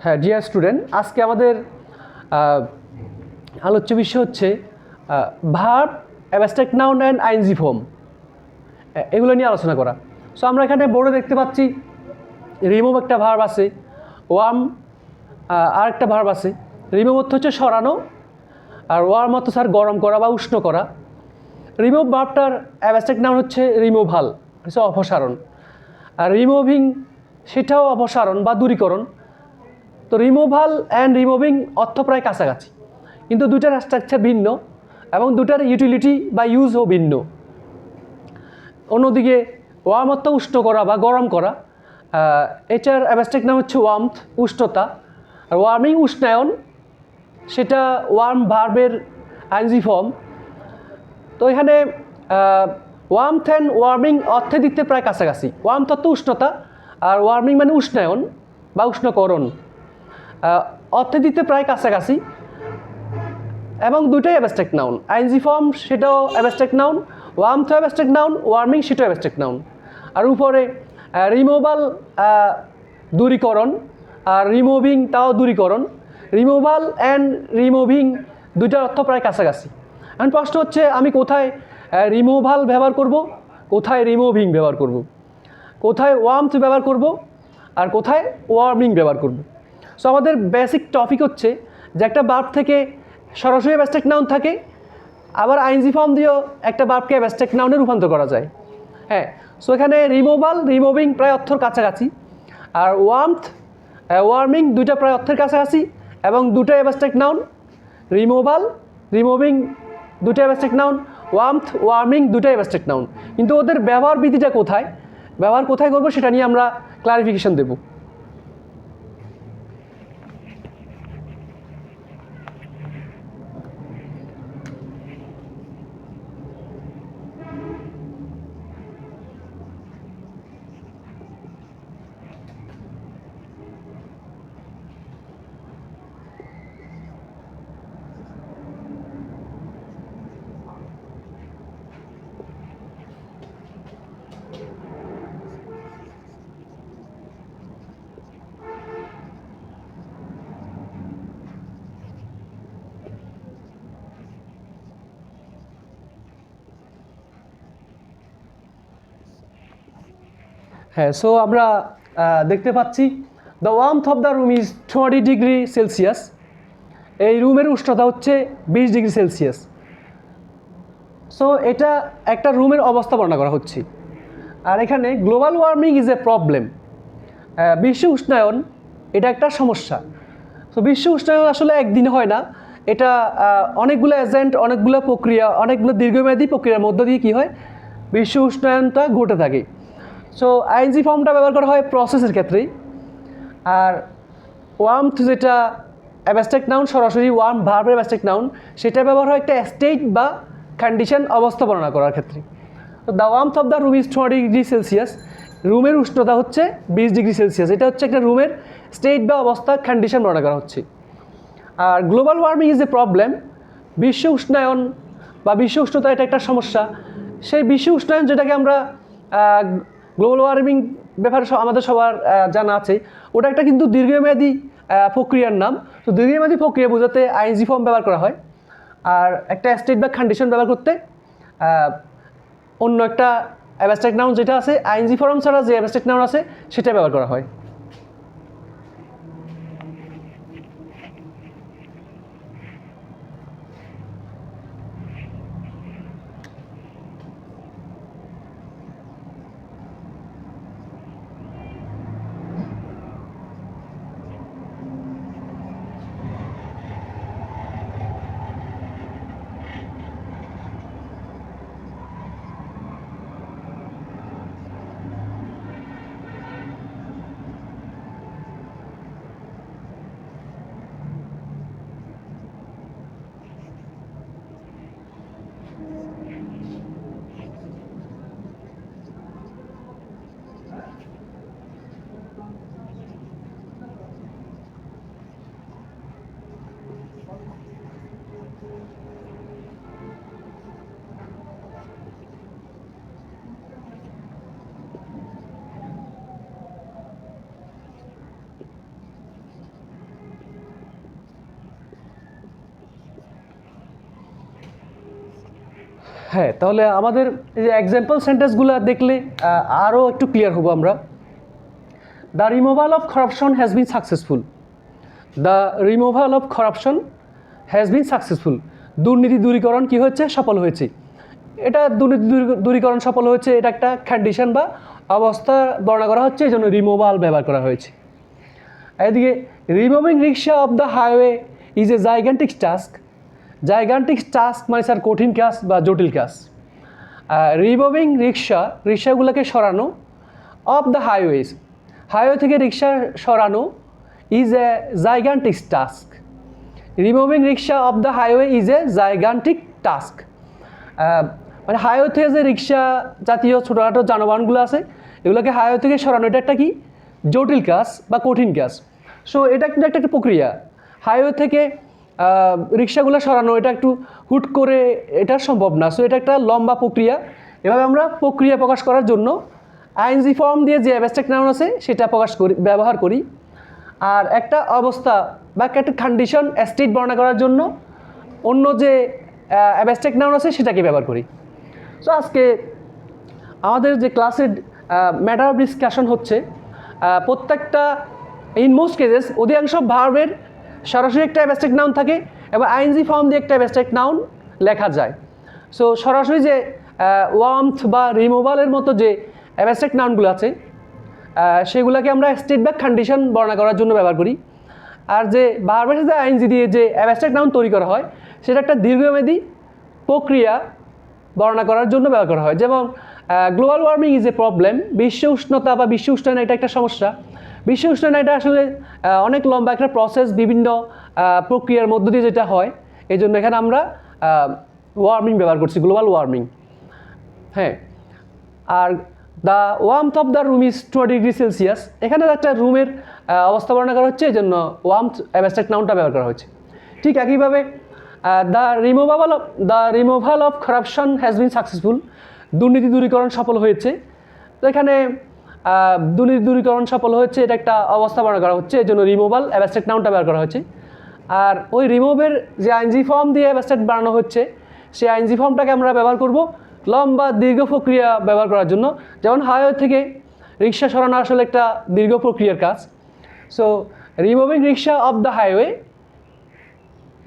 হ্যাঁ dear student, আজকে আমাদের আলোচ্য বিষয় হচ্ছে verb, abstract noun and ING form, এগুলো নিয়ে আলোচনা করা। সো আমরা এখানে বোর্ডে দেখতে পাচ্ছি রিমুভ একটা ভার্ব আছে, ওয়ার্ম আর একটা ভার্ব আছে। রিমুভ অর্থ হচ্ছে সরানো, আর ওয়ার্ম অর্থ স্যার গরম করা বা উষ্ণ করা। রিমুভ ভার্বটার অ্যাবস্ট্রাক্ট নাউন হচ্ছে রিমুভাল, হচ্ছে অপসারণ। আর রিমুভিং সেটাও অপসারণ বা দূরীকরণ। তো রিমুভাল অ্যান্ড রিমুভিং অর্থ প্রায় কাছাকাছি, কিন্তু দুটার স্ট্রাকচার ভিন্ন এবং দুটার ইউটিলিটি বা ইউজও ভিন্ন। অন্যদিকে ওয়ার্ম অর্থ উষ্ণ করা বা গরম করা, এটার অ্যাবস্ট্রাক্ট নাম হচ্ছে ওয়ার্মথ, উষ্ণতা। আর ওয়ার্মিং উষ্ণায়ন, সেটা ওয়ার্ম ভার্বের আইএনজি ফর্ম। তো এখানে ওয়ার্মথ অ্যান্ড ওয়ার্মিং অর্থে দিতে প্রায় কাছাকাছি। ওয়ার্মথ অর্থ উষ্ণতা, আর ওয়ার্মিং মানে উষ্ণায়ন বা উষ্ণকরণ, অর্থে দিতে প্রায় কাছাকাছি এবং দুটোই অ্যাবস্ট্রাক্ট নাউন। আইএনজি ফর্ম সেটাও abstract noun, warmth abstract noun, warming সেটাও অ্যাবস্ট্রাক্ট নাউন। আর উপরে রিমুভাল দূরীকরণ, আর রিমুভিং তাও দূরীকরণ। রিমুভাল অ্যান্ড রিমুভিং দুইটার অর্থ প্রায় কাছাকাছি। এখন প্রশ্ন হচ্ছে আমি কোথায় রিমুভাল ব্যবহার করব, কোথায় রিমুভিং ব্যবহার করব, কোথায় ওয়ার্মথ ব্যবহার করব, আর কোথায় ওয়ার্মিং ব্যবহার করব। সো আমাদের বেসিক টপিক হচ্ছে যে একটা ভার্ব থেকে সরাসরি অ্যাবস্ট্রাক্ট নাউন থাকে, আবার আইএনজি ফর্ম দিয়েও একটা ভার্বকে অ্যাবস্ট্রাক্ট নাউনে রূপান্তর করা যায়। হ্যাঁ, সো এখানে রিমুভাল রিমুভিং প্রায় অর্থের কাছাকাছি, আর ওয়ার্মথ ওয়ার্মিং দুইটা প্রায় অর্থের কাছাকাছি এবং দুটোই অ্যাবস্ট্রাক্ট নাউন। রিমুভাল রিমুভিং দুটো অ্যাবস্ট্রাক্ট নাউন, ওয়ার্মথ ওয়ার্মিং দুটোই অ্যাবস্ট্রাক্ট নাউন। কিন্তু ওদের ব্যবহার বিধিটা কোথায়, ব্যবহার কোথায় করবো সেটা নিয়ে আমরা ক্লারিফিকেশন দেব। হ্যাঁ, সো আমরা দেখতে পাচ্ছি the warmth of the room is 20 degree Celsius. এই রুমের উষ্ণতা হচ্ছে 20 ডিগ্রি সেলসিয়াস। সো এটা একটা রুমের অবস্থা বর্ণনা করা হচ্ছে। আর এখানে global warming is a problem, বিশ্ব উষ্ণায়ন এটা একটা সমস্যা। তো বিশ্ব উষ্ণায়ন আসলে একদিন হয় না, এটা অনেকগুলো এজেন্ট, অনেকগুলো প্রক্রিয়া, অনেকগুলো দীর্ঘমেয়াদী প্রক্রিয়ার মধ্য দিয়ে কী হয়, বিশ্ব উষ্ণায়নটা ঘটে থাকে। সো আইএনজি ফর্মটা ব্যবহার করা হয় প্রসেসের ক্ষেত্রেই। আর ওয়ার্মথ যেটা অ্যাবস্ট্রাক্ট নাউন, সরাসরি ওয়ার্ম ভার্বের অ্যাবস্ট্রাক্ট নাউন, সেটা ব্যবহার হয় একটা স্টেট বা কন্ডিশন, অবস্থা বর্ণনা করার ক্ষেত্রে। তো the warmth of the room is 20 degree Celsius, রুমের উষ্ণতা হচ্ছে 20 ডিগ্রি সেলসিয়াস। এটা হচ্ছে একটা রুমের স্টেট বা অবস্থা, কন্ডিশন বর্ণনা করা হচ্ছে। আর global warming is a problem, বিশ্ব উষ্ণায়ন বা বিশ্ব উষ্ণতা এটা একটা সমস্যা। সেই বিশ্ব উষ্ণায়ন যেটাকে আমরা গ্লোবাল ওয়ার্মিং ব্যাপারে আমাদের সবার জানা আছে, ওটা একটা কিন্তু দীর্ঘমেয়াদী প্রক্রিয়ার নাম। তো দীর্ঘমেয়াদী প্রক্রিয়া বোঝাতে আইএনজি ফর্ম ব্যবহার করা হয়, আর একটা স্টেট বা কন্ডিশন ব্যবহার করতে অন্য একটা অ্যাবস্ট্রাক্ট নাউন যেটা আছে, আইএনজি ফর্ম ছাড়া যে অ্যাবস্ট্রাক্ট নাউন আছে সেটা ব্যবহার করা হয়। হ্যাঁ, তাহলে আমাদের এই যে এক্সাম্পল সেন্টেন্সগুলো দেখলে আরও একটু ক্লিয়ার হবো আমরা। The removal of corruption has been successful. The removal of corruption has been successful. দুর্নীতি দূরীকরণ কী হয়েছে? সফল হয়েছে। এটা দুর্নীতি দূরীকরণ সফল হয়েছে, এটা একটা কন্ডিশন বা অবস্থা বর্ণনা করা হচ্ছে, এই জন্য রিমুভাল ব্যবহার করা হয়েছে। এদিকে removing rickshaw of the highway is a gigantic task. Gigantic task মানে স্যার কঠিন কাজ বা জটিল কাজ। রিমুভিং রিক্সাগুলোকে সরানো, অফ দ্য হাইওয়েজ হাইওয়ে থেকে রিক্সা সরানো, is a gigantic task. Removing rickshaw of the highway is a gigantic task. মানে হাইওয়ে থেকে যে রিক্সা জাতীয় ছোটোখাটো যানবাহনগুলো আছে এগুলোকে হাইওয়ে থেকে সরানো, এটা একটা কি জটিল কাজ বা কঠিন কাজ। সো এটা কিন্তু একটা প্রক্রিয়া। হাইওয়ে থেকে রিক্সাগুলো সরানো এটা একটু হুট করে এটা সম্ভব না। সো এটা একটা লম্বা প্রক্রিয়া। এভাবে আমরা প্রক্রিয়া প্রকাশ করার জন্য আইএনজি ফর্ম দিয়ে যে অ্যাবস্ট্রাক্ট নাউন আছে সেটা ব্যবহার করি। আর একটা অবস্থা বা একটা কন্ডিশন স্টেট বর্ণনা করার জন্য অন্য যে অ্যাবস্ট্রাক্ট নাউন আছে সেটাকে ব্যবহার করি। সো আজকে আমাদের যে ক্লাসের ম্যাটার অফ ডিসকাশন হচ্ছে প্রত্যেকটা ইন মোস্ট কেসেস অধিকাংশ ভার্বের সরাসরি একটা অ্যাবস্ট্রাক্ট নাউন থাকে এবং আইএনজি ফর্ম দিয়ে একটা অ্যাবস্ট্রাক্ট নাউন লেখা যায়। সো সরাসরি যে ওয়ার্মথ বা রিমুভালের মতো যে অ্যাবস্ট্রাক্ট নাউনগুলো আছে সেগুলোকে আমরা স্টেট বা কন্ডিশন বর্ণনা করার জন্য ব্যবহার করি। আর যে ভার্বের সাথে আইএনজি দিয়ে যে অ্যাবস্ট্রাক্ট নাউন তৈরি করা হয় সেটা একটা দীর্ঘমেয়াদী প্রক্রিয়া বর্ণনা করার জন্য ব্যবহার করা হয়। যেমন global warming is a problem. বিশ্ব উষ্ণতা বা বিশ্ব উষ্ণায়ন এটা একটা সমস্যা। বিশ্ব উষ্ণায়ন এটা আসলে অনেক লম্বা একটা প্রসেস, বিভিন্ন প্রক্রিয়ার মধ্য দিয়ে যেটা হয়, এই জন্য এখানে আমরা ওয়ার্মিং ব্যবহার করছি, গ্লোবাল ওয়ার্মিং। হ্যাঁ, are the warmth of the room is 20 degree Celsius. এখানে একটা রুমের অবস্থা বর্ণনা করা হচ্ছে, এই জন্য ওয়ার্মথ অ্যাবস্ট্রাক্ট নাউনটা ব্যবহার করা হচ্ছে। ঠিক একইভাবে the removal of corruption has been successful. দুর্নীতি দূরীকরণ সফল হয়েছে। তো এখানে দুর্নীতি দূরীকরণ সফল হয়েছে এটা একটা অবস্থা বর্ণনা করা হচ্ছে, এই জন্য রিমুভাল অ্যাবস্ট্রাক্ট নাউনটা ব্যবহার করা হয়েছে। আর ওই রিমুভের যে আইএনজি ফর্ম দিয়ে অ্যাবস্ট্রাক্ট বানানো হচ্ছে সেই আইএনজি ফর্মটাকে আমরা ব্যবহার করব লম্বা দীর্ঘ প্রক্রিয়া ব্যবহার করার জন্য। যেমন হাইওয়ে থেকে রিক্সা সরানো আসলে একটা দীর্ঘ প্রক্রিয়ার কাজ। So removing rickshaw of the highway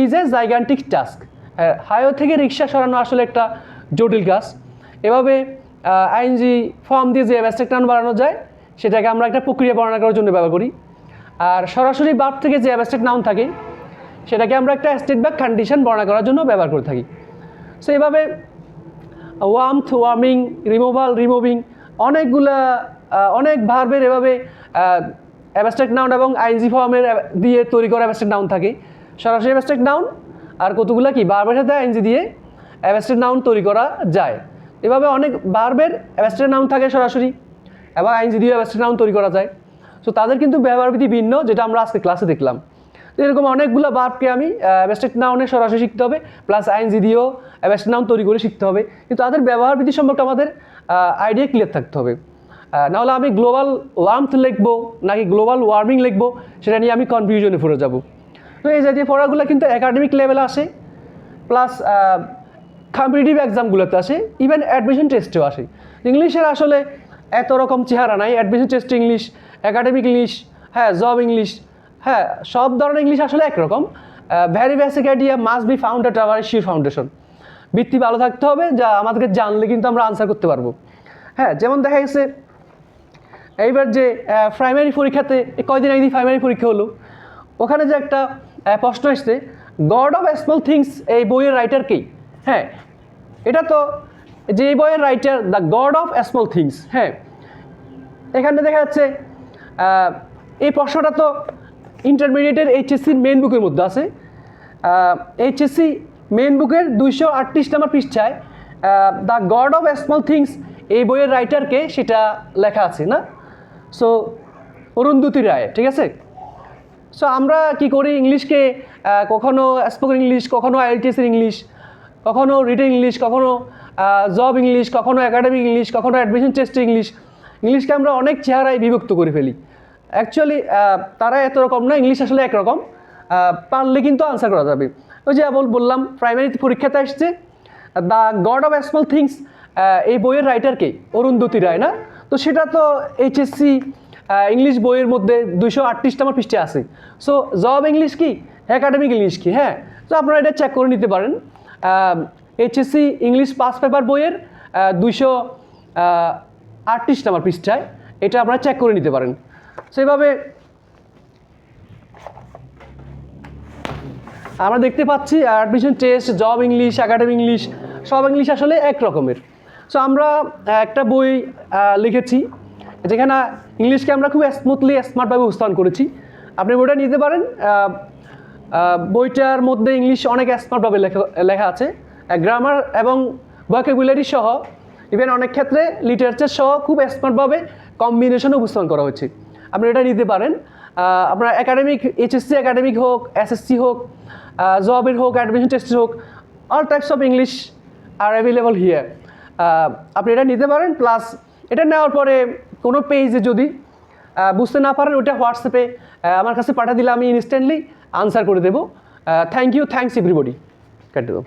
is a gigantic task. Highway থেকে রিক্সা সরানো আসলে একটা জটিল কাজ। এভাবে আইএনজি ফর্ম দিয়ে যে অ্যাবস্ট্রাক্ট নাউন বানানো যায় সেটাকে আমরা একটা প্রক্রিয়া বর্ণনা করার জন্য ব্যবহার করি। আর সরাসরি ভার্ব থেকে যে অ্যাবস্ট্রাক্ট নাউন থাকে সেটাকে আমরা একটা স্টেট বা কন্ডিশন বর্ণনা করার জন্য ব্যবহার করে থাকি। সো এইভাবে ওয়ার্মথ, ওয়ার্মিং, রিমুভাল, রিমুভিং অনেক ভার্বের এভাবে অ্যাবস্ট্রাক্ট নাউন এবং আইএনজি ফর্মের দিয়ে তৈরি করা অ্যাবস্ট্রাক্ট নাউন থাকে। সরাসরি অ্যাবস্ট্রাক্ট নাউন আর কতগুলো কি ভার্বের সাথে আইএনজি দিয়ে অ্যাবস্ট্রাক্ট নাউন তৈরি করা যায়। এভাবে অনেক ভার্বের অ্যাবস্ট্রাক্ট নাউন থাকে সরাসরি এবং আইএনজি দিয়ে অ্যাবস্ট্রাক্ট নাউন তৈরি করা যায়। সো তাদের কিন্তু ব্যবহারবিধি ভিন্ন, যেটা আমরা আজকে ক্লাসে দেখলাম। এরকম অনেকগুলো ভার্বকে আমি অ্যাবস্ট্রাক্ট নাউনে সরাসরি শিখতে হবে, প্লাস আইএনজি দিয়েও অ্যাবস্ট্রাক্ট নাউন তৈরি করে শিখতে হবে। কিন্তু তাদের ব্যবহারবিধি সম্পর্কে আমাদের আইডিয়া ক্লিয়ার থাকতে হবে। নাহলে আমি গ্লোবাল ওয়ার্মথ লিখবো নাকি গ্লোবাল ওয়ার্মিং লিখবো সেটা নিয়ে আমি কনফিউশনে পড়ে যাব। তো এই জাতীয় পড়াগুলো কিন্তু একাডেমিক লেভেলে আসে, প্লাস কম্পিটিটিভ এক্সামগুলোতে আসে, ইভেন অ্যাডমিশন টেস্টেও আসে। ইংলিশের আসলে এত রকম চেহারা নাই। Admission test English, academic English, হ্যাঁ জব ইংলিশ, হ্যাঁ সব ধরনের ইংলিশ আসলে একরকম। Very basic idea must be found at our sure foundation. ভিত্তি ভালো থাকতে হবে, যা আমাদেরকে জানলে কিন্তু আমরা আনসার করতে পারবো। হ্যাঁ, যেমন দেখা গেছে এইবার যে প্রাইমারি পরীক্ষাতে কয়দিন আগে প্রাইমারি পরীক্ষা হলো, ওখানে যে একটা প্রশ্ন এসছে গড অফ স্মল থিংস, এই বইয়ের রাইটার কে? হ্যাঁ, এটা তো যে এই বইয়ের writer the god of small things. হ্যাঁ, এখানে দেখা যাচ্ছে এই প্রশ্নটা তো ইন্টারমিডিয়েটের এইচএসসির মেন বুকের মধ্যে আছে। এইচএসসি মেন বুকের 238 নম্বর পৃষ্ঠায় the god of small things এই বইয়ের রাইটারকে সেটা লেখা আছে না। সো অরুন্ধতী রায়, ঠিক আছে। সো আমরা কি করি, ইংলিশকে কখনো স্পোকেন ইংলিশ, কখনো আইএলটিএসের ইংলিশ, কখনো রিটেন ইংলিশ, কখনো জব ইংলিশ, কখনো একাডেমিক ইংলিশ, কখনো অ্যাডমিশন টেস্টের ইংলিশকে আমরা অনেক চেহারায় বিভক্ত করে ফেলি। অ্যাকচুয়ালি তারা এত রকম না, ইংলিশ আসলে একরকম, পারলে কিন্তু আনসার করা যাবে। ওই যে বললাম প্রাইমারি পরীক্ষাতে আসছে the god of small things, এই বইয়ের রাইটারকে অরুন্ধতী রায় না? তো সেটা তো এইচএসসি ইংলিশ বইয়ের মধ্যে 238 নম্বর পৃষ্ঠে আছে। সো জব ইংলিশ কি, একাডেমিক ইংলিশ কি, হ্যাঁ, তো আপনারা এটা চেক করে নিতে পারেন। এইচএসসি ইংলিশ 5 পেপার বইয়ের 238 নম্বর পৃষ্ঠায় এটা আপনারা চেক করে নিতে পারেন। সেভাবে আমরা দেখতে পাচ্ছি admission test, job English, academic English, সব ইংলিশ আসলে এক রকমের। সো আমরা একটা বই লিখেছি যেখানে ইংলিশকে আমরা খুব স্মুথলি স্মার্টভাবে উপস্থাপন করেছি। আপনি বইটা নিতে পারেন। বইটার মধ্যে ইংলিশ অনেক স্মার্টভাবে লেখা আছে, গ্রামার এবং ভোকাবুলারি সহ, ইভেন অনেক ক্ষেত্রে লিটারেচার সহ খুব স্মার্টভাবে কম্বিনেশনে উপস্থাপন করা হয়েছে। আপনি এটা নিতে পারেন। আপনার একাডেমিক, এইচএসসি একাডেমিক হোক, এসএসসি হোক, জবের হোক, অ্যাডমিশন টেস্টের হোক, all types of English R available here. আপনি এটা নিতে পারেন। প্লাস এটা নেওয়ার পরে কোনো পেজে যদি বুঝতে না পারেন, ওটা হোয়াটসঅ্যাপে আমার কাছে পাঠিয়ে দিলে আমি ইনস্ট্যান্টলি আনসার করে দেবো। Thank you, thanks everybody. কেটে দেবো।